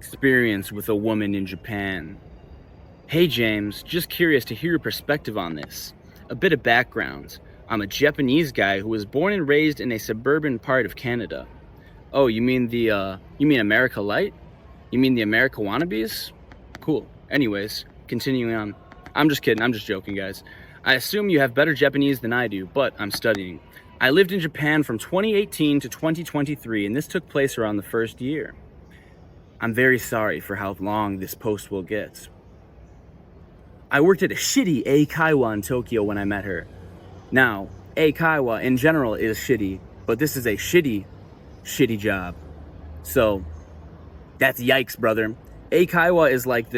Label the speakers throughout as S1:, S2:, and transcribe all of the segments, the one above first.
S1: Experience with a woman in Japan. Hey James, just curious to hear your perspective on this. A bit of background. I'm a Japanese guy who was born and raised in a suburban part of Canada. Oh, you mean America Light? You mean the America wannabes? Cool. Anyways, continuing on. I'm just kidding, I'm just joking, guys. I assume you have better Japanese than I do, but I'm studying. I lived in Japan from 2018 to 2023, and this took place around the first year. I'm very sorry for how long this post will get. I worked at a shitty eikaiwa in Tokyo when I met her. Now, eikaiwa in general is shitty, but this is a shitty job. So, that's yikes, brother. Eikaiwa is like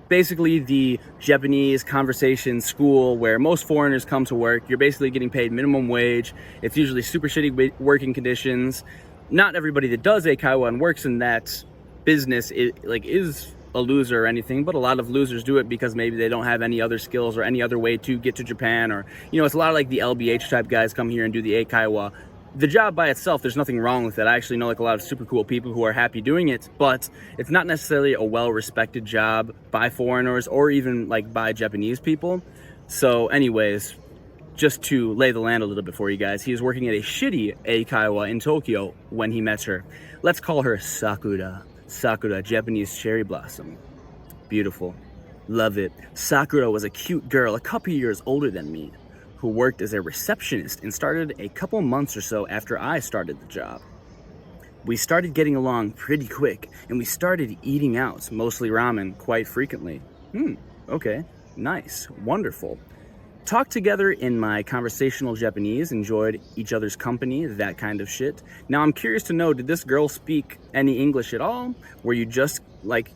S1: basically the Japanese conversation school where most foreigners come to work. You're basically getting paid minimum wage. It's usually super shitty working conditions. Not everybody that does eikaiwa and works in that business is a loser or anything, but a lot of losers do it because maybe they don't have any other skills or any other way to get to Japan, or it's a lot of like the LBH type guys come here and do the eikaiwa. The job by itself, there's nothing wrong with it. I actually know like a lot of super cool people who are happy doing it, but it's not necessarily a well-respected job by foreigners or even like by Japanese people. So anyways, just to lay the land a little bit for you guys, he was working at a shitty eikaiwa in Tokyo when he met her. Let's call her Sakura. Sakura, Japanese cherry blossom. Beautiful. Love it. Sakura was a cute girl a couple years older than me, who worked as a receptionist and started a couple months or so after I started the job. We started getting along pretty quick, and we started eating out, mostly ramen, quite frequently. Okay, nice, wonderful. Talked together in my conversational Japanese, enjoyed each other's company, that kind of shit. Now I'm curious to know, did this girl speak any English at all? Were you just like,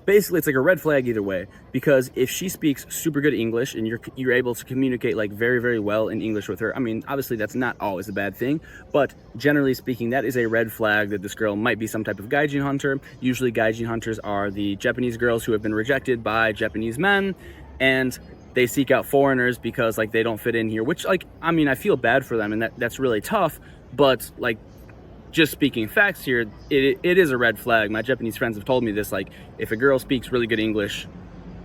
S1: basically it's like a red flag either way, because if she speaks super good English and you're able to communicate like very, very well in English with her, I mean, obviously that's not always a bad thing, but generally speaking, that is a red flag that this girl might be some type of gaijin hunter. Usually gaijin hunters are the Japanese girls who have been rejected by Japanese men, and they seek out foreigners because like they don't fit in here, which like, I mean, I feel bad for them, and that's really tough, but like, just speaking facts here, it is a red flag. My Japanese friends have told me this, like if a girl speaks really good English,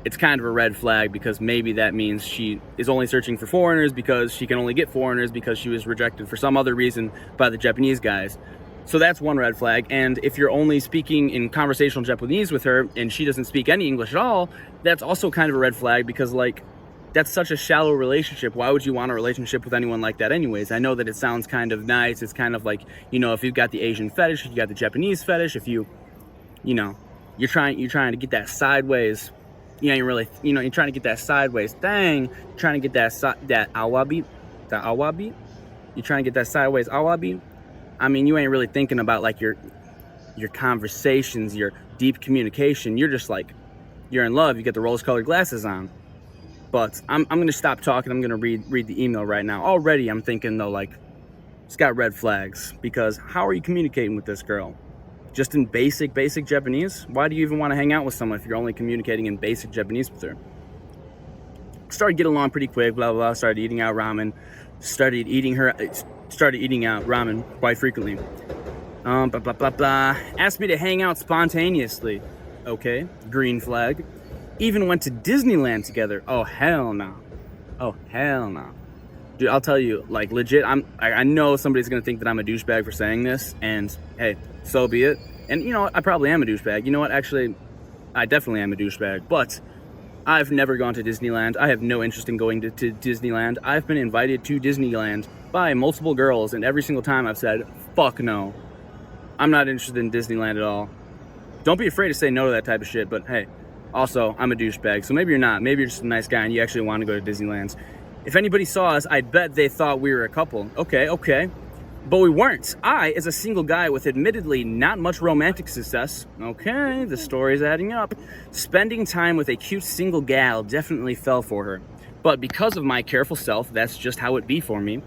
S1: it's kind of a red flag, because maybe that means she is only searching for foreigners because she can only get foreigners because she was rejected for some other reason by the Japanese guys. So that's one red flag. And if you're only speaking in conversational Japanese with her and she doesn't speak any English at all, that's also kind of a red flag, because like, that's such a shallow relationship. Why would you want a relationship with anyone like that anyways? I know that it sounds kind of nice. It's kind of like, if you've got the Asian fetish, if you got the Japanese fetish, if you're trying to get that sideways, you're trying to get that sideways thing, you're trying to get that awabi, you're trying to get that sideways awabi. I mean, you ain't really thinking about like your conversations, your deep communication. You're just like, you're in love, you get the rose-colored glasses on. But I'm going to stop talking. I'm going to read the email right now. Already I'm thinking though, like, it's got red flags, because how are you communicating with this girl? Just in basic Japanese? Why do you even want to hang out with someone if you're only communicating in basic Japanese with her? Started getting along pretty quick, blah, blah, blah. Started eating out ramen. Started eating out ramen quite frequently. Blah, blah, blah, blah. Asked me to hang out spontaneously. Okay, green flag. Even went to Disneyland together. Oh, hell no. Oh, hell no. Dude, I'll tell you, like, legit, I know somebody's gonna think that I'm a douchebag for saying this, and hey, so be it. And you know what, I probably am a douchebag. You know what, actually, I definitely am a douchebag, but I've never gone to Disneyland. I have no interest in going to Disneyland. I've been invited to Disneyland by multiple girls, and every single time I've said, fuck no. I'm not interested in Disneyland at all. Don't be afraid to say no to that type of shit, but hey, also, I'm a douchebag, so maybe you're not. Maybe you're just a nice guy and you actually want to go to Disneyland. If anybody saw us, I bet they thought we were a couple. Okay. But we weren't. I, as a single guy with admittedly not much romantic success, okay, the story's adding up, spending time with a cute single gal definitely fell for her. But because of my careful self, that's just how it be for me.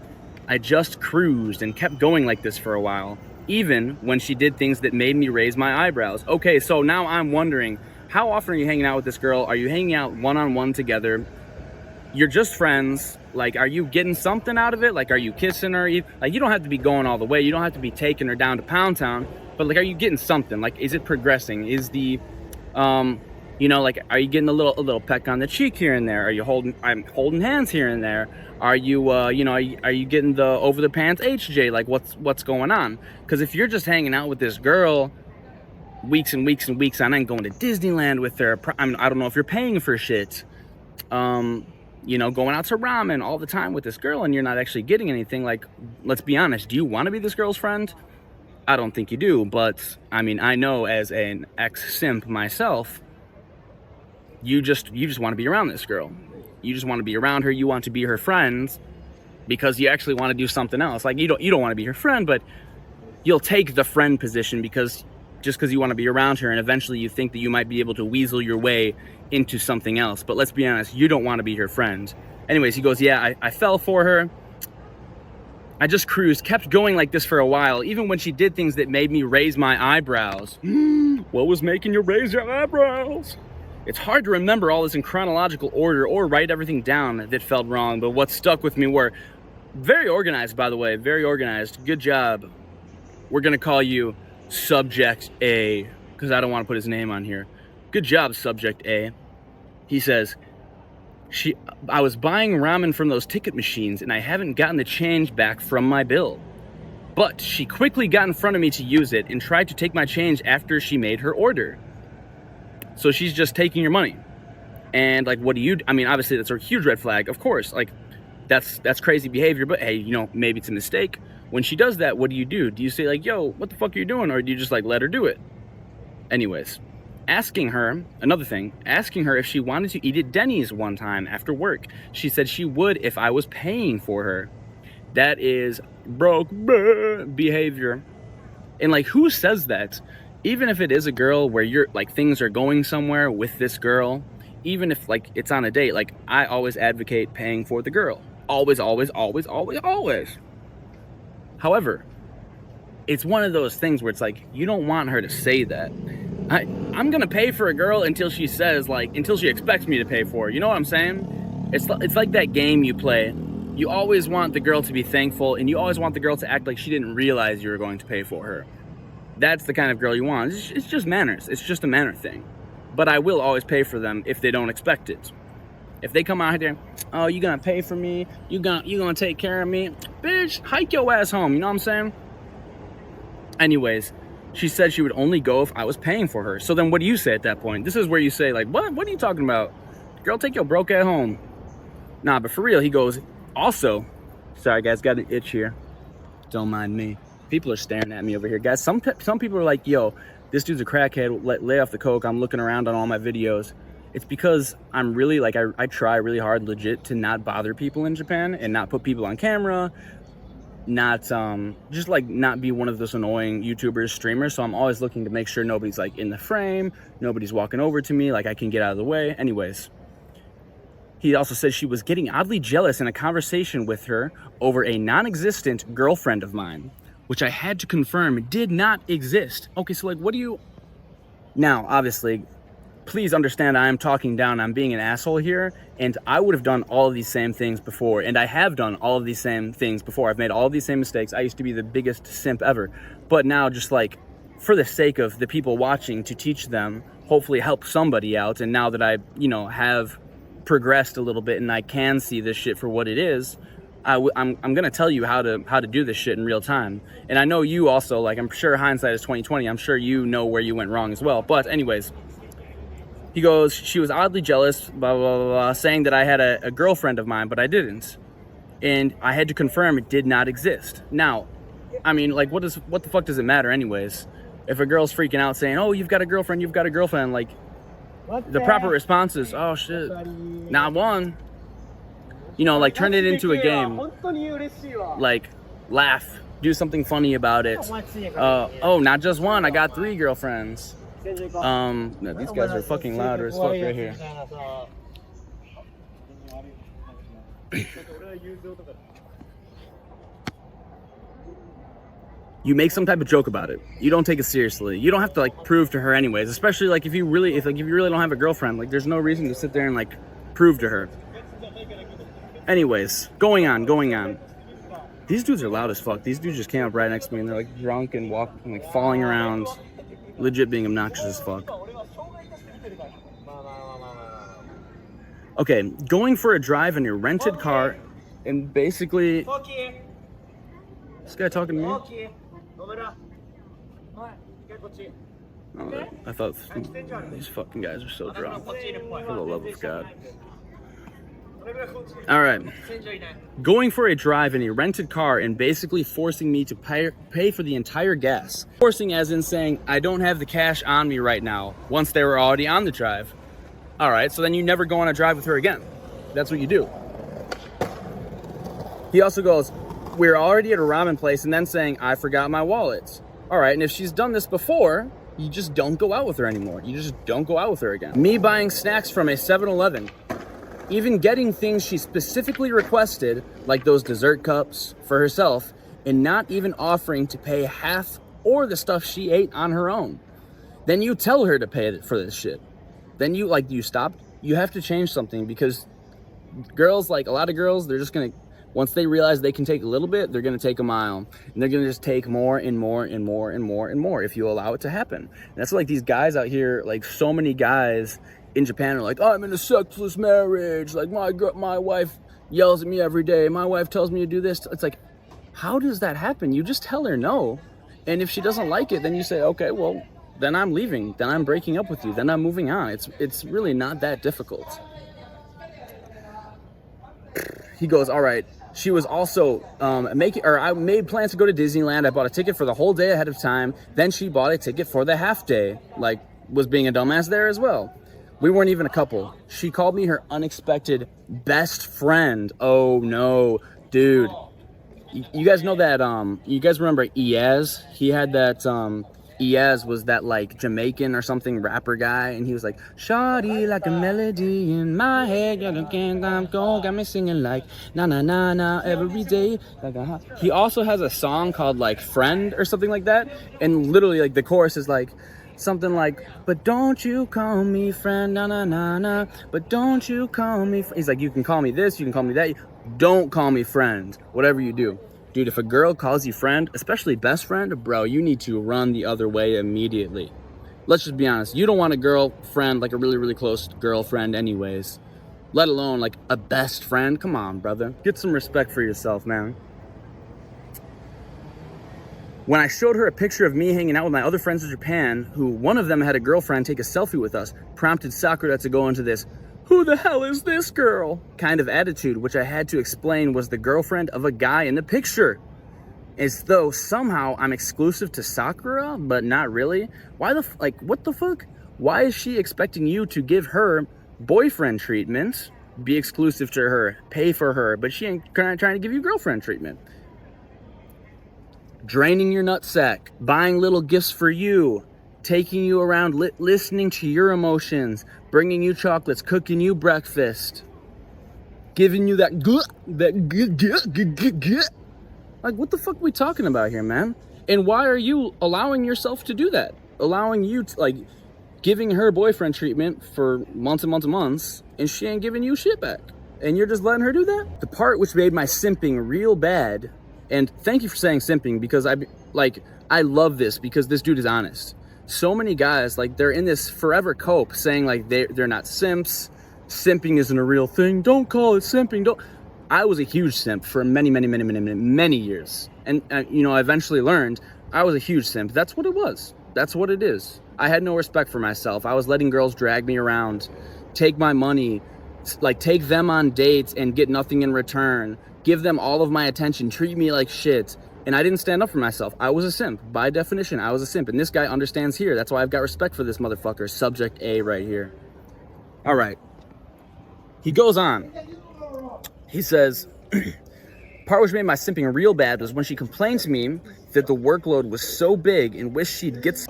S1: I just cruised and kept going like this for a while, even when she did things that made me raise my eyebrows. Okay, so now I'm wondering, how often are you hanging out with this girl? Are you hanging out one-on-one together? You're just friends. Like, are you getting something out of it? Like, are you kissing her? Like, you don't have to be going all the way. You don't have to be taking her down to Pound Town. but like, are you getting something? Like, is it progressing? Is the, you know, like, are you getting a little peck on the cheek here and there? Are you I'm holding hands here and there? Are you, you know, are you getting the over the pants HJ? Like, what's going on? Because if you're just hanging out with this girl weeks and weeks and weeks on end, going to Disneyland with her, I don't know if you're paying for shit, you know, going out to ramen all the time with this girl, and you're not actually getting anything. Like, let's be honest, do you want to be this girl's friend? I don't think you do, but I mean, I know as an ex-simp myself, you just want to be around this girl. You just want to be around her. You want to be her friends because you actually want to do something else. Like, you don't want to be her friend, but you'll take the friend position because you want to be around her, and eventually you think that you might be able to weasel your way into something else. But let's be honest, you don't want to be her friend. Anyways, he goes, yeah, I fell for her. I just cruised, kept going like this for a while, even when she did things that made me raise my eyebrows. What was making you raise your eyebrows? It's hard to remember all this in chronological order or write everything down that felt wrong, but what stuck with me were very organized, by the way, very organized. Good job. We're going to call you Subject A, because I don't want to put his name on here. Good job, Subject A. He says, I was buying ramen from those ticket machines, and I haven't gotten the change back from my bill. But she quickly got in front of me to use it and tried to take my change after she made her order. So she's just taking your money. And like, what do you, I mean, obviously that's a huge red flag, of course. Like, that's crazy behavior, but hey, you know, maybe it's a mistake. When she does that, what do you do? Do you say like, yo, what the fuck are you doing? Or do you just like let her do it? Anyways, asking her if she wanted to eat at Denny's one time after work. She said she would if I was paying for her. That is broke behavior. And like, who says that? Even if it is a girl where you're like, things are going somewhere with this girl, even if like it's on a date, like I always advocate paying for the girl. Always, always, always, always, always. However, it's one of those things where it's like, you don't want her to say that. I'm gonna pay for a girl until she says, like, until she expects me to pay for her. You know what I'm saying? It's like that game you play. You always want the girl to be thankful, and you always want the girl to act like she didn't realize you were going to pay for her. That's the kind of girl you want. It's just manners. It's just a manner thing. But I will always pay for them if they don't expect it. If they come out here, oh, you gonna pay for me? You gonna take care of me? Bitch, hike your ass home. You know what I'm saying? Anyways, she said she would only go if I was paying for her. So then what do you say at that point? This is where you say, like, what are you talking about? Girl, take your broke ass home. Nah, but for real, he goes, also, sorry guys, got an itch here. Don't mind me. People are staring at me over here. Guys, some people are like, yo, this dude's a crackhead, lay off the coke. I'm looking around on all my videos. It's because I'm really, like, I try really hard, legit, to not bother people in Japan and not put people on camera, not, just, like, not be one of those annoying YouTubers, streamers. So I'm always looking to make sure nobody's, like, in the frame, nobody's walking over to me, like, I can get out of the way. Anyways, he also said she was getting oddly jealous in a conversation with her over a non-existent girlfriend of mine, which I had to confirm did not exist. Okay, so, like, what do you... Now, obviously, please understand I am talking down, I'm being an asshole here, and I would have done all of these same things before, and I have done all of these same things before. I've made all of these same mistakes. I used to be the biggest simp ever. But now, just like, for the sake of the people watching, to teach them, hopefully help somebody out, and now that I, you know, have progressed a little bit and I can see this shit for what it is, I'm gonna tell you how to do this shit in real time. And I know you also, like, I'm sure hindsight is 20/20. I'm sure you know where you went wrong as well. But anyways, he goes, she was oddly jealous, blah, blah, blah, blah, saying that I had a girlfriend of mine, but I didn't. And I had to confirm it did not exist. Now, I mean, like, what the fuck does it matter anyways? If a girl's freaking out saying, oh, you've got a girlfriend, like, the proper response is, oh shit, not one. You know, like, turn it into a game. Like, laugh, do something funny about it. Oh, not just one, I got 3 girlfriends. No, these guys are fucking louder as fuck right here. You make some type of joke about it. You don't take it seriously. You don't have to, like, prove to her anyways. Especially, like, if you really don't have a girlfriend, like, there's no reason to sit there and, like, prove to her. Anyways, going on. These dudes are loud as fuck. These dudes just came up right next to me and they're like drunk and walking, like falling around, legit being obnoxious as fuck. Okay, going for a drive in your rented car and basically... This guy talking to me? Oh, I thought these fucking guys are so drunk. For the love of God. Alright. Going for a drive in a rented car and basically forcing me to pay for the entire gas. Forcing as in saying, I don't have the cash on me right now, once they were already on the drive. Alright, so then you never go on a drive with her again. That's what you do. He also goes, we're already at a ramen place, and then saying, I forgot my wallet. Alright, and if she's done this before, you just don't go out with her anymore. You just don't go out with her again. Me buying snacks from a 7-Eleven. Even getting things she specifically requested, like those dessert cups for herself, and not even offering to pay half or the stuff she ate on her own. Then you tell her to pay for this shit. Then you stop. You have to change something, because girls, like a lot of girls, they're just gonna, once they realize they can take a little bit, they're gonna take a mile, and they're gonna just take more and more and more and more and more if you allow it to happen. And that's like these guys out here, like so many guys in Japan are like, oh, I'm in a sexless marriage. Like my wife yells at me every day. My wife tells me to do this. It's like, how does that happen? You just tell her no. And if she doesn't like it, then you say, okay, well, then I'm leaving. Then I'm breaking up with you. Then I'm moving on. It's really not that difficult. He goes, all right. She was also I made plans to go to Disneyland. I bought a ticket for the whole day ahead of time. Then she bought a ticket for the half day. Like, was being a dumbass there as well. We weren't even a couple. She called me her unexpected best friend. Oh no, dude. You guys know that, you guys remember Iaz? He had that, Iaz was that like Jamaican or something rapper guy, and he was like, shawty like a melody in my head, got me singing like na na na na every day. He also has a song called like Friend or something like that, and literally like the chorus is like, something like, but don't you call me friend, na na na na, but don't you call me he's like, you can call me this, you can call me that, don't call me friend, whatever you do. Dude, if a girl calls you friend, especially best friend, bro, you need to run the other way immediately. Let's just be honest, you don't want a girlfriend, like a really, really close girlfriend anyways, let alone like a best friend. Come on, brother, get some respect for yourself, man. When I showed her a picture of me hanging out with my other friends in Japan, who one of them had a girlfriend take a selfie with us, prompted Sakura to go into this, who the hell is this girl? Kind of attitude, which I had to explain was the girlfriend of a guy in the picture. As though somehow I'm exclusive to Sakura, but not really. Why what the fuck? Why is she expecting you to give her boyfriend treatment, be exclusive to her, pay for her, but she ain't trying to give you girlfriend treatment? Draining your nutsack, buying little gifts for you, taking you around, listening to your emotions, bringing you chocolates, cooking you breakfast, giving you that like, what the fuck are we talking about here, man? And why are you allowing yourself to do that? Allowing you to, like, giving her boyfriend treatment for months and months and months, and she ain't giving you shit back, and you're just letting her do that? The part which made my simping real bad. And thank you for saying simping, because I love this, because this dude is honest. So many guys, like, they're in this forever cope saying like they're not simps. Simping isn't a real thing. Don't call it simping. Don't. I was a huge simp for many years. And you know, I eventually learned I was a huge simp. That's what it was. That's what it is. I had no respect for myself. I was letting girls drag me around, take my money, like take them on dates and get nothing in return. Give them all of my attention, treat me like shit, and I didn't stand up for myself. I was a simp. By definition, I was a simp, and this guy understands here. That's why I've got respect for this motherfucker. Subject A right here. All right. He goes on. He says, part which made my simping real bad was when she complained to me that the workload was so big and wished she'd get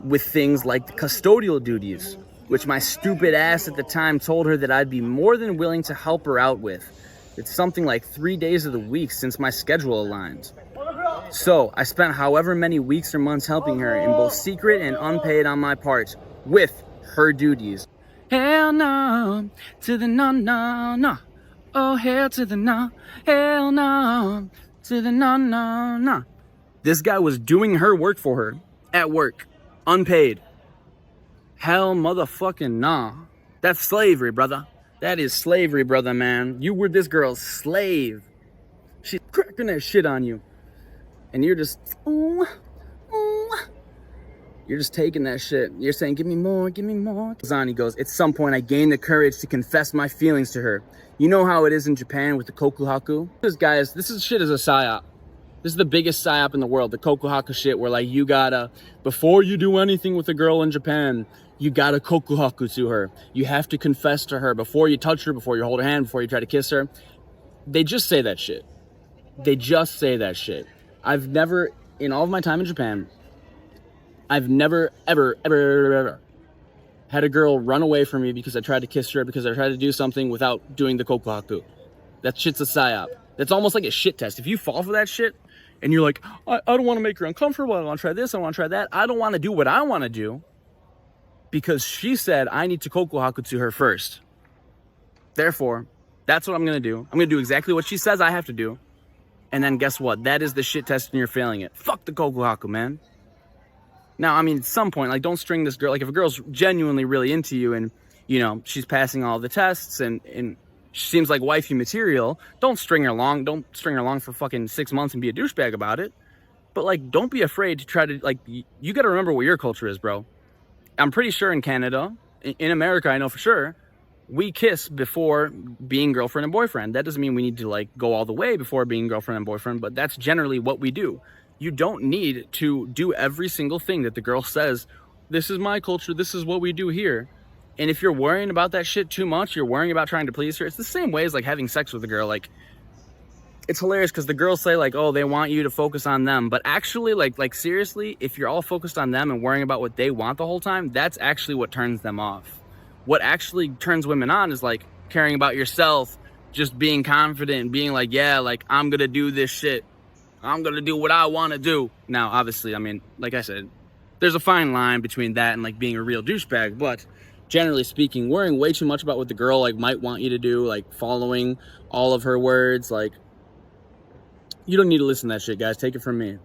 S1: with things like the custodial duties, which my stupid ass at the time told her that I'd be more than willing to help her out with. It's something like 3 days of the week since my schedule aligned. So I spent however many weeks or months helping her in both secret and unpaid on my part with her duties. Hell no to the no, no, no. Oh, hell to the no. Hell no To the na. This guy was doing her work for her at work, unpaid. Hell motherfucking nah. That's slavery, brother. That is slavery, brother, man. You were this girl's slave. She's cracking that shit on you. And you're just, ooh. You're just taking that shit. You're saying, give me more, give me more. Zani goes, at some point I gained the courage to confess my feelings to her. You know how it is in Japan with the kokuhaku? This shit is a psyop. This is the biggest psyop in the world, the kokuhaku shit, where like you gotta, before you do anything with a girl in Japan, you gotta kokuhaku to her. You have to confess to her before you touch her, before you hold her hand, before you try to kiss her. They just say that shit. They just say that shit. I've never, in all of my time in Japan, I've never, ever had a girl run away from me because I tried to kiss her, because I tried to do something without doing the kokuhaku. That shit's a psyop. That's almost like a shit test. If you fall for that shit, and you're like, I don't want to make her uncomfortable, I want to try this, I want to try that, I don't want to do what I want to do, because she said I need to kokuhaku to her first. Therefore, that's what I'm going to do. I'm going to do exactly what she says I have to do. And then guess what? That is the shit test and you're failing it. Fuck the kokuhaku, man. Now, I mean, at some point, like, don't string this girl. Like, if a girl's genuinely really into you and, you know, she's passing all the tests and she seems like wifey material, don't string her along. Don't string her along for fucking 6 months and be a douchebag about it. But, like, don't be afraid to try to, like, you got to remember what your culture is, bro. I'm pretty sure in Canada, in America, I know for sure, we kiss before being girlfriend and boyfriend. That doesn't mean we need to, like, go all the way before being girlfriend and boyfriend, but that's generally what we do. You don't need to do every single thing that the girl says, this is my culture, this is what we do here. And if you're worrying about that shit too much, you're worrying about trying to please her, it's the same way as, like, having sex with a girl. Like, it's hilarious because the girls say, like, oh, they want you to focus on them. But actually, like seriously, if you're all focused on them and worrying about what they want the whole time, that's actually what turns them off. What actually turns women on is, like, caring about yourself, just being confident, being like, yeah, like, I'm going to do this shit. I'm going to do what I want to do. Now, obviously, I mean, like I said, there's a fine line between that and, like, being a real douchebag. But generally speaking, worrying way too much about what the girl, like, might want you to do, like, following all of her words, like, you don't need to listen to that shit, guys. Take it from me.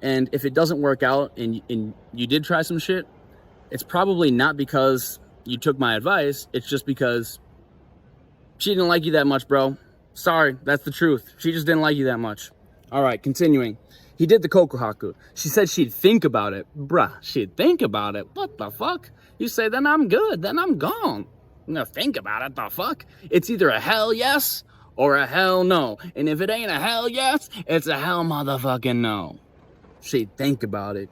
S1: And if it doesn't work out and you did try some shit, it's probably not because you took my advice. It's just because she didn't like you that much, bro. Sorry, that's the truth. She just didn't like you that much. All right, continuing. He did the kokuhaku. She said she'd think about it. Bruh, she'd think about it? What the fuck? You say, then I'm good. Then I'm gone. I'm gonna think about it. The fuck? It's either a hell yes or a hell no. And if it ain't a hell yes, it's a hell motherfucking no. She'd think about it.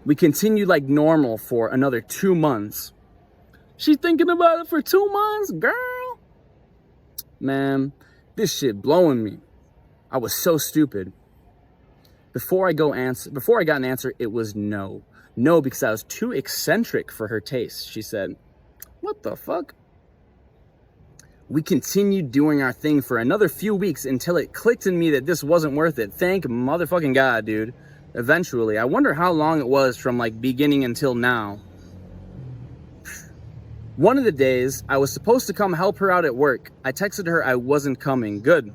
S1: We continued like normal for another 2 months. She's thinking about it for 2 months, girl. Man, this shit blowing me. I was so stupid. Before I got an answer, it was no. No, because I was too eccentric for her taste, she said. What the fuck? We continued doing our thing for another few weeks until it clicked in me that this wasn't worth it. Thank motherfucking God, dude. Eventually. I wonder how long it was from, like, beginning until now. One of the days, I was supposed to come help her out at work. I texted her I wasn't coming. Good.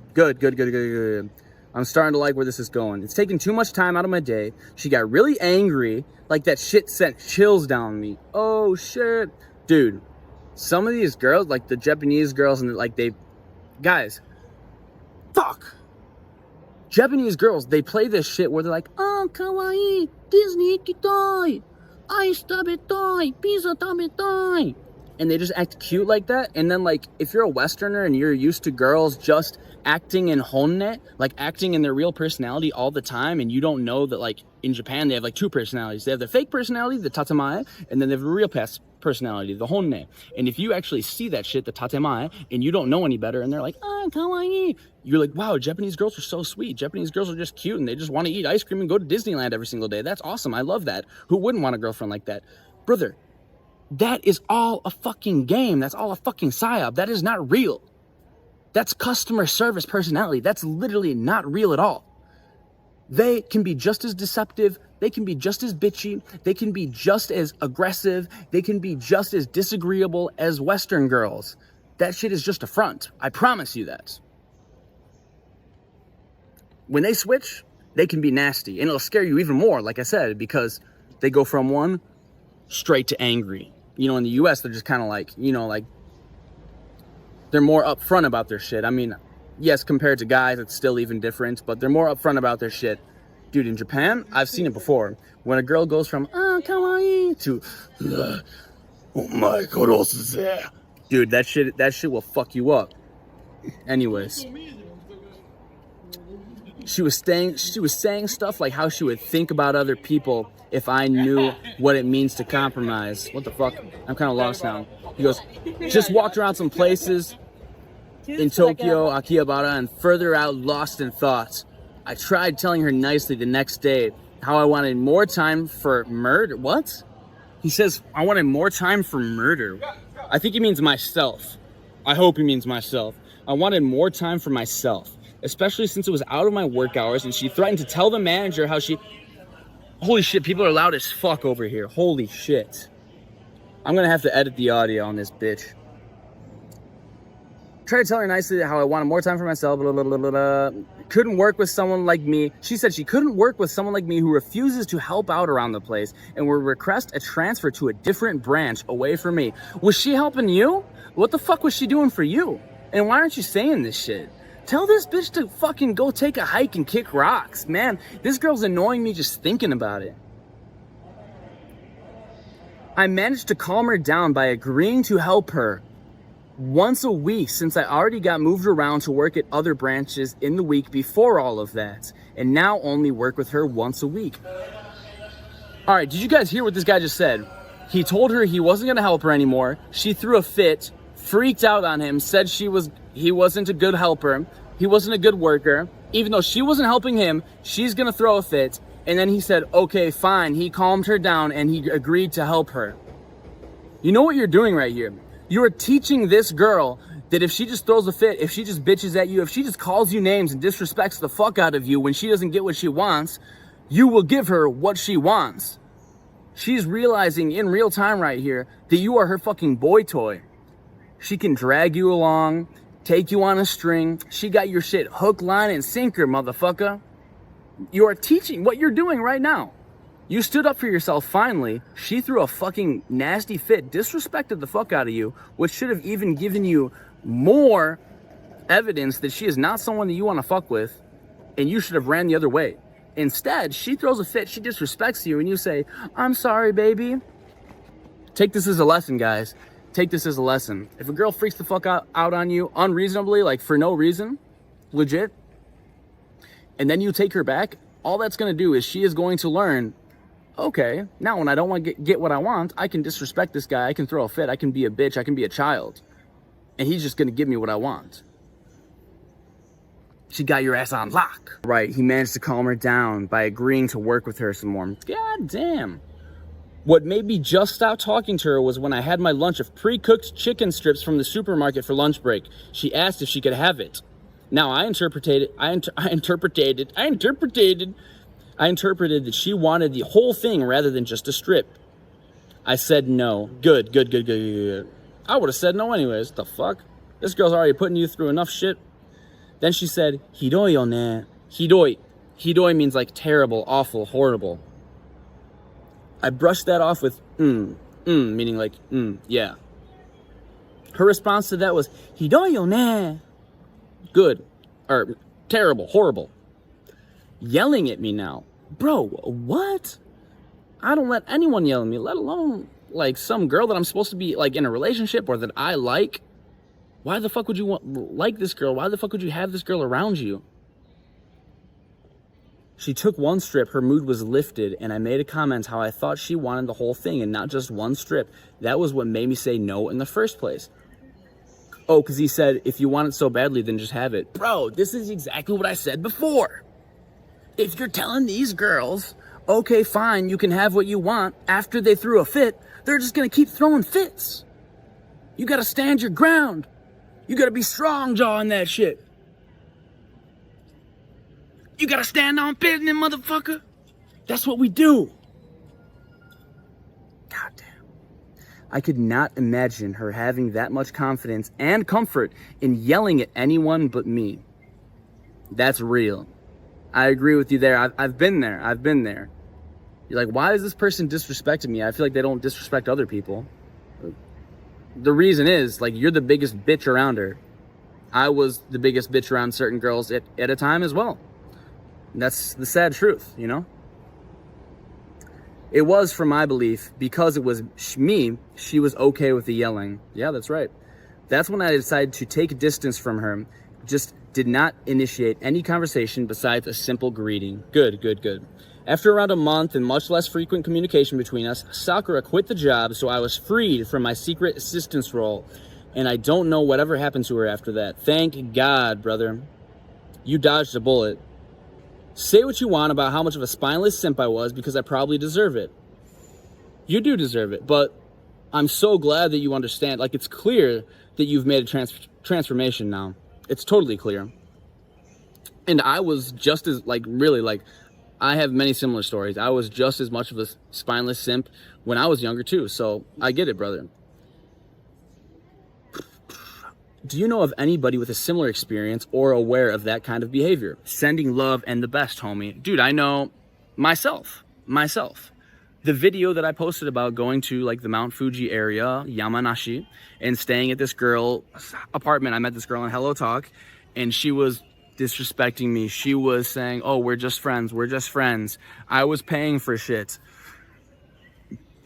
S1: I'm starting to like where this is going. It's taking too much time out of my day. She got really angry. Like, that shit sent chills down me. Oh, shit. Dude, some of these girls, like the Japanese girls, and like guys, fuck. Japanese girls, they play this shit where they're like, oh, kawaii, Disney ikitai, ice tabetai, pizza tabetai. And they just act cute like that. And then, like, if you're a Westerner and you're used to girls just acting in honne, like acting in their real personality all the time, and you don't know that, like, in Japan they have like 2 personalities. They have the fake personality, the tatemae, and then they have a real personality, the honne. And if you actually see that shit, the tatemae, and you don't know any better, and they're like, ah, kawaii, you're like, wow, Japanese girls are so sweet. Japanese girls are just cute, and they just want to eat ice cream and go to Disneyland every single day. That's awesome. I love that. Who wouldn't want a girlfriend like that? Brother, that is all a fucking game. That's all a fucking psyop. That is not real. That's customer service personality. That's literally not real at all. They can be just as deceptive. They can be just as bitchy. They can be just as aggressive. They can be just as disagreeable as Western girls. That shit is just a front. I promise you that. when they switch, they can be nasty. And it'll scare you even more, like I said, because they go from one straight to angry. You know, in the US, they're just kind of like, you know, like, they're more upfront about their shit. I mean, yes, compared to guys, it's still even different, but they're more upfront about their shit. Dude, in Japan, I've seen it before. When a girl goes from, oh, kawaii, to, oh my god, dude, that shit will fuck you up. Anyways, she was saying stuff like how she would think about other people if I knew what it means to compromise. What the fuck? I'm kind of lost now. He goes, just walked around some places in Tokyo, Akihabara, and further out, lost in thoughts. I tried telling her nicely the next day how I wanted more time for murder. What? He says, I wanted more time for murder. I think he means myself. I hope he means myself. I wanted more time for myself, especially since it was out of my work hours, and she threatened to tell the manager how she... Holy shit, people are loud as fuck over here. Holy shit. I'm gonna have to edit the audio on this bitch. Tried to tell her nicely how I wanted more time for myself, blah, blah, blah, blah, blah. Couldn't work with someone like me. She said she couldn't work with someone like me who refuses to help out around the place and would request a transfer to a different branch away from me. Was she helping you? What the fuck was she doing for you? And why aren't you saying this shit? Tell this bitch to fucking go take a hike and kick rocks. Man, this girl's annoying me just thinking about it. I managed to calm her down by agreeing to help her once a week, since I already got moved around to work at other branches in the week before all of that, and now only work with her once a week. All right, did you guys hear what this guy just said? He told her he wasn't gonna help her anymore. She threw a fit, freaked out on him, said he wasn't a good helper, he wasn't a good worker. Even though she wasn't helping him, she's gonna throw a fit. And then he said, okay, fine. He calmed her down and he agreed to help her. You know what you're doing right here? You are teaching this girl that if she just throws a fit, if she just bitches at you, if she just calls you names and disrespects the fuck out of you when she doesn't get what she wants, you will give her what she wants. She's realizing in real time right here that you are her fucking boy toy. She can drag you along, take you on a string. She got your shit hook, line, and sinker, motherfucker. You are teaching what you're doing right now. You stood up for yourself finally. She threw a fucking nasty fit, disrespected the fuck out of you, which should have even given you more evidence that she is not someone that you want to fuck with, and you should have ran the other way. Instead, she throws a fit, she disrespects you, and you say, I'm sorry, baby. Take this as a lesson, guys. Take this as a lesson. If a girl freaks the fuck out on you unreasonably, like for no reason, legit, and then you take her back, all that's going to do is she is going to learn, okay, now when I don't want to get what I want, I can disrespect this guy, I can throw a fit, I can be a bitch, I can be a child, and he's just going to give me what I want. She got your ass on lock. Right, he managed to calm her down by agreeing to work with her some more. God damn. What made me just stop talking to her was when I had my lunch of pre-cooked chicken strips from the supermarket for lunch break. She asked if she could have it. Now, I interpreted that she wanted the whole thing rather than just a strip. I said no. Good. I would have said no anyways. What the fuck? This girl's already putting you through enough shit. Then she said, Hidoi yo ne. Hidoi. Hidoi means like terrible, awful, horrible. I brushed that off with meaning like, yeah. Her response to that was, Hidoi yo ne. Good. Or terrible, horrible. Yelling at me now. Bro, what? I don't let anyone yell at me, let alone like some girl that I'm supposed to be like in a relationship or that I like. Why the fuck would you like this girl? Why the fuck would you have this girl around you? She took one strip, her mood was lifted, and I made a comment how I thought she wanted the whole thing and not just one strip. That was what made me say no in the first place. Oh, because he said, if you want it so badly, then just have it. Bro, this is exactly what I said before. If you're telling these girls, okay, fine, you can have what you want, after they threw a fit, they're just going to keep throwing fits. You got to stand your ground. You got to be strong jawing that shit. You got to stand on business, motherfucker. That's what we do. God damn. I could not imagine her having that much confidence and comfort in yelling at anyone but me. That's real. I agree with you there. I've been there. I've been there. You're like, why is this person disrespecting me? I feel like they don't disrespect other people. The reason is, like, you're the biggest bitch around her. I was the biggest bitch around certain girls at a time as well. That's the sad truth, you know? It was, from my belief, because it was me, she was okay with the yelling. Yeah, that's right. That's when I decided to take distance from her. Just did not initiate any conversation besides a simple greeting. Good, good, good. After around a month and much less frequent communication between us, Sakura quit the job, so I was freed from my secret assistance role. And I don't know whatever happened to her after that. Thank God, brother. You dodged a bullet. Say what you want about how much of a spineless simp I was, because I probably deserve it. You do deserve it, but I'm so glad that you understand. Like, it's clear that you've made a transformation now. It's totally clear. And I was just as, like, really, like, I have many similar stories. I was just as much of a spineless simp when I was younger, too. So I get it, brother. Do you know of anybody with a similar experience or aware of that kind of behavior? Sending love and the best, homie. Dude, I know myself. The video that I posted about going to, like, the Mount Fuji area, Yamanashi, and staying at this girl's apartment. I met this girl on Hello Talk, and she was disrespecting me. She was saying, oh, we're just friends. We're just friends. I was paying for shit.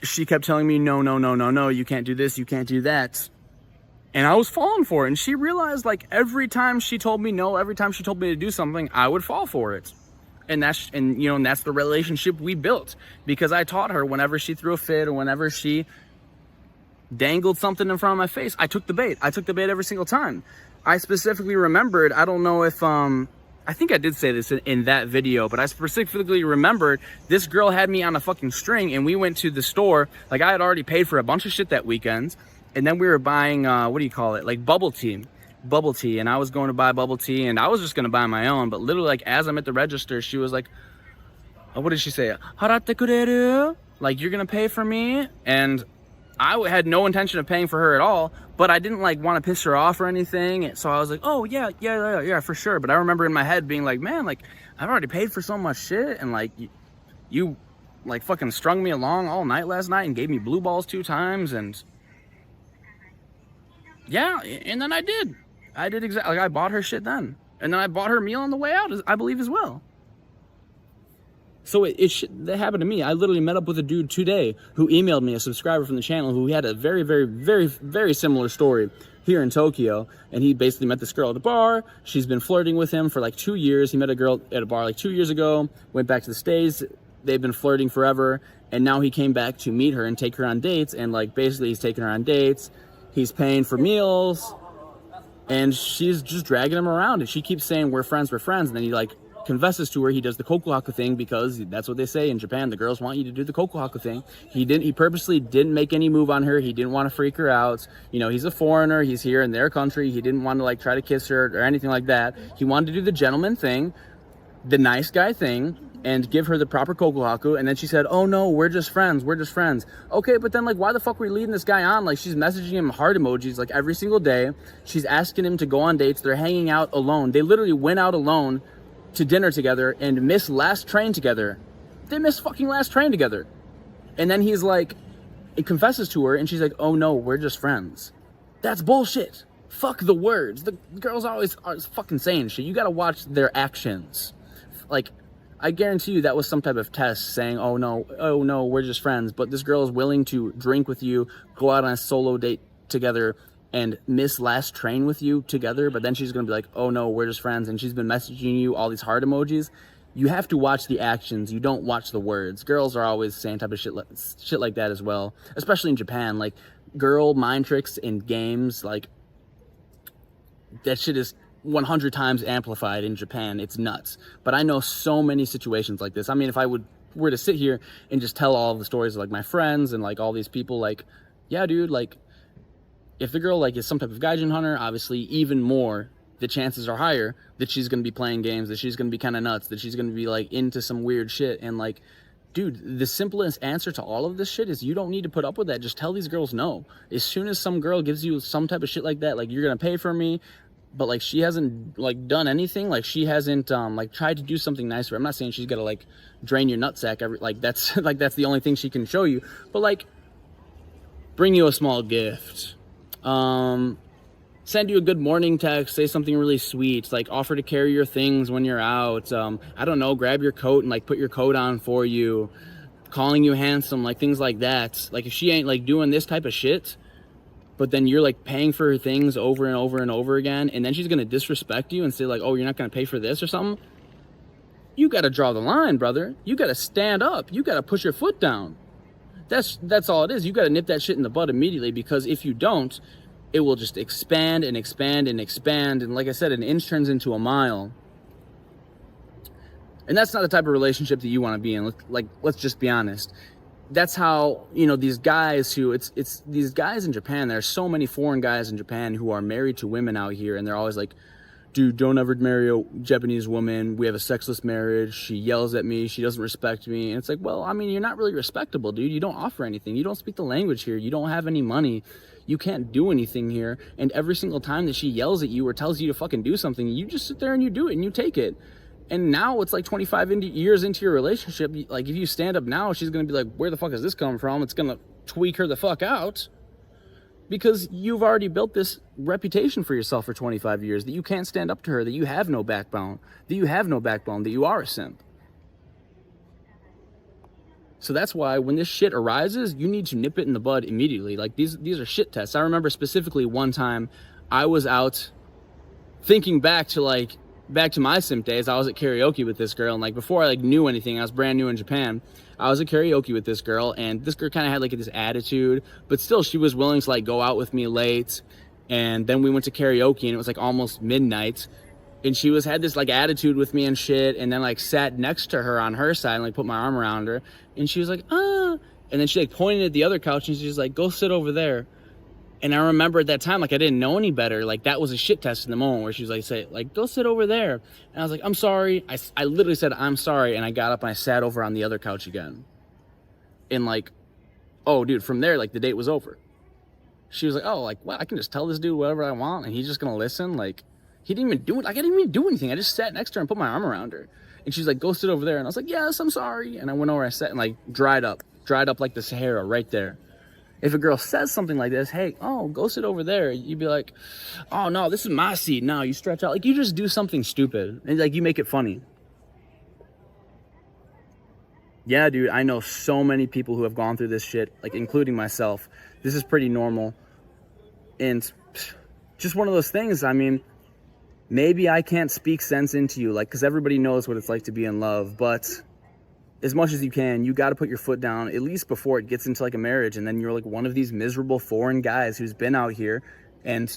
S1: She kept telling me, no, you can't do this, you can't do that. And I was falling for it. And she realized, like, every time she told me no, every time she told me to do something, I would fall for it. And that's the relationship we built, because I taught her whenever she threw a fit or whenever she dangled something in front of my face, I took the bait. I took the bait every single time. I specifically remembered, I don't know if, I think I did say this in that video, but I specifically remembered this girl had me on a fucking string, and we went to the store. Like, I had already paid for a bunch of shit that weekend. And then we were buying, what do you call it? Like bubble tea. And I was going to buy bubble tea, and I was just going to buy my own. But literally, like, as I'm at the register, she was like, oh, what did she say? Haratte kureru? Like, you're going to pay for me? And I had no intention of paying for her at all, but I didn't, like, want to piss her off or anything. So I was like, oh, yeah, for sure. But I remember in my head being like, man, like, I've already paid for so much shit. And, like, you like, fucking strung me along all night last night and gave me blue balls 2 times. And yeah, and then I did exactly, like, I bought her shit then. And then I bought her meal on the way out, I believe, as well. So that happened to me. I literally met up with a dude today who emailed me, a subscriber from the channel, who had a very, very, very, very similar story here in Tokyo. And he basically met this girl at a bar. She's been flirting with him for like 2 years. He met a girl at a bar like 2 years ago, went back to the States. They've been flirting forever. And now he came back to meet her and take her on dates. And, like, basically he's taking her on dates. He's paying for meals, and she's just dragging him around. And she keeps saying, we're friends. And then he, like, confesses to her. He does the kokuhaku thing, because that's what they say in Japan. The girls want you to do the kokuhaku thing. He purposely didn't make any move on her. He didn't want to freak her out. You know, he's a foreigner. He's here in their country. He didn't want to, like, try to kiss her or anything like that. He wanted to do the gentleman thing, the nice guy thing, and give her the proper kokuhaku. And then she said, oh no, we're just friends. Okay, but then, like, why the fuck were you leading this guy on? Like, she's messaging him heart emojis, like, every single day. She's asking him to go on dates. They're hanging out alone. They literally went out alone to dinner together and missed last train together. They missed fucking last train together. And then he's like, it confesses to her, and she's like, oh no, we're just friends. That's bullshit. Fuck the words. The girls always are fucking saying shit. You gotta watch their actions. Like, I guarantee you that was some type of test saying, oh no, we're just friends. But this girl is willing to drink with you, go out on a solo date together, and miss last train with you together. But then she's going to be like, oh no, we're just friends. And she's been messaging you all these heart emojis. You have to watch the actions. You don't watch the words. Girls are always saying type of shit like that as well. Especially in Japan. Like, girl mind tricks in games, like, that shit is 100 times amplified in Japan. It's nuts. But I know so many situations like this. I mean, if I were to sit here and just tell all of the stories of, like, my friends and, like, all these people, like, yeah, dude, like, if the girl, like, is some type of gaijin hunter, obviously even more, the chances are higher that she's going to be playing games, that she's going to be kind of nuts, that she's going to be, like, into some weird shit. And, like, dude, the simplest answer to all of this shit is you don't need to put up with that. Just tell these girls no. As soon as some girl gives you some type of shit like that, like, you're going to pay for me, but like she hasn't like done anything. Like she hasn't like tried to do something nice for her. I'm not saying she's gotta like drain your nutsack every, like that's like that's the only thing she can show you, but like bring you a small gift, send you a good morning text, say something really sweet, like offer to carry your things when you're out, I don't know, grab your coat and like put your coat on for you, calling you handsome, like things like that. Like if she ain't like doing this type of shit, but then you're like paying for her things over and over and over again, and then she's gonna disrespect you and say like, oh, you're not gonna pay for this or something, you gotta draw the line, brother. You gotta stand up. You gotta push your foot down. That's all it is. You gotta nip that shit in the bud immediately, because if you don't, it will just expand and expand and expand. And like I said, an inch turns into a mile. And that's not the type of relationship that you want to be in. Like, let's just be honest. That's how, you know, these guys who, it's these guys in Japan, there are so many foreign guys in Japan who are married to women out here, and they're always like, dude, don't ever marry a Japanese woman. We have a sexless marriage. She yells at me. She doesn't respect me. And it's like, well, I mean, you're not really respectable, dude. You don't offer anything. You don't speak the language here. You don't have any money. You can't do anything here. And every single time that she yells at you or tells you to fucking do something, you just sit there and you do it and you take it. And now it's like 25 years into your relationship. Like if you stand up now, she's going to be like, where the fuck is this coming from? It's going to tweak her the fuck out. Because you've already built this reputation for yourself for 25 years that you can't stand up to her, that you have no backbone, that you are a simp. So that's why when this shit arises, you need to nip it in the bud immediately. Like these are shit tests. I remember specifically one time I was out thinking back to my simp days. I was at karaoke with this girl, and like before I like knew anything, I was brand new in Japan. I was at karaoke with this girl, and this girl kind of had like this attitude, but still she was willing to like go out with me late. And then we went to karaoke, and it was like almost midnight, and she had this like attitude with me and shit. And then like sat next to her on her side and like put my arm around her, and she was like, ah, and then she like pointed at the other couch and she's like, go sit over there. And I remember at that time, like I didn't know any better. Like that was a shit test in the moment where she was like, say, like, go sit over there. And I was like, I'm sorry. I literally said, I'm sorry. And I got up and I sat over on the other couch again. And like, oh dude, from there, like the date was over. She was like, oh, like, what? I can just tell this dude whatever I want and he's just going to listen. Like he didn't even do it. Like I didn't even do anything. I just sat next to her and put my arm around her. And she's like, go sit over there. And I was like, yes, I'm sorry. And I went over, I sat and like dried up like the Sahara right there. If a girl says something like this, hey, oh, go sit over there, you'd be like, oh, no, this is my seat. No, you stretch out. Like, you just do something stupid. And, like, you make it funny. Yeah, dude, I know so many people who have gone through this shit, like, including myself. This is pretty normal. And just one of those things, I mean, maybe I can't speak sense into you, like, because everybody knows what it's like to be in love, but as much as you can, you got to put your foot down, at least before it gets into like a marriage. And then you're like one of these miserable foreign guys who's been out here and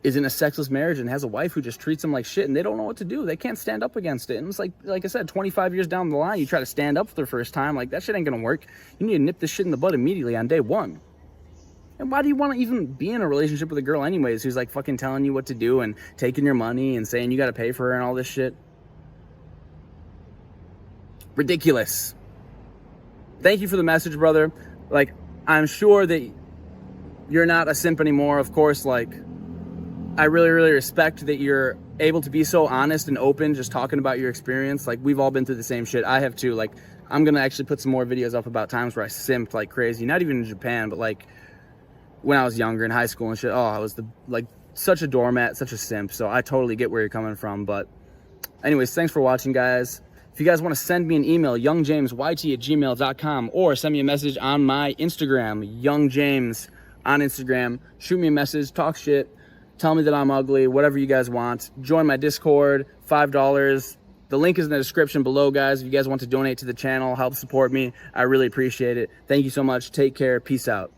S1: is in a sexless marriage and has a wife who just treats them like shit, and they don't know what to do. They can't stand up against it. And it's like I said, 25 years down the line, you try to stand up for the first time, like that shit ain't gonna work. You need to nip this shit in the bud immediately on day one. And why do you want to even be in a relationship with a girl anyways who's like fucking telling you what to do and taking your money and saying you got to pay for her and all this shit? Ridiculous. Thank you for the message, brother. Like, I'm sure that you're not a simp anymore. Of course, like, I really, really respect that you're able to be so honest and open, just talking about your experience. Like, we've all been through the same shit. I have too. Like, I'm gonna actually put some more videos up about times where I simped like crazy. Not even in Japan, but like when I was younger in high school and shit. Oh, I was such a doormat, such a simp. So I totally get where you're coming from. But anyways, thanks for watching, guys. If you guys want to send me an email, youngjamesYT@gmail.com, or send me a message on my Instagram, youngjames on Instagram. Shoot me a message, talk shit, tell me that I'm ugly, whatever you guys want. Join my Discord, $5. The link is in the description below, guys. If you guys want to donate to the channel, help support me, I really appreciate it. Thank you so much. Take care. Peace out.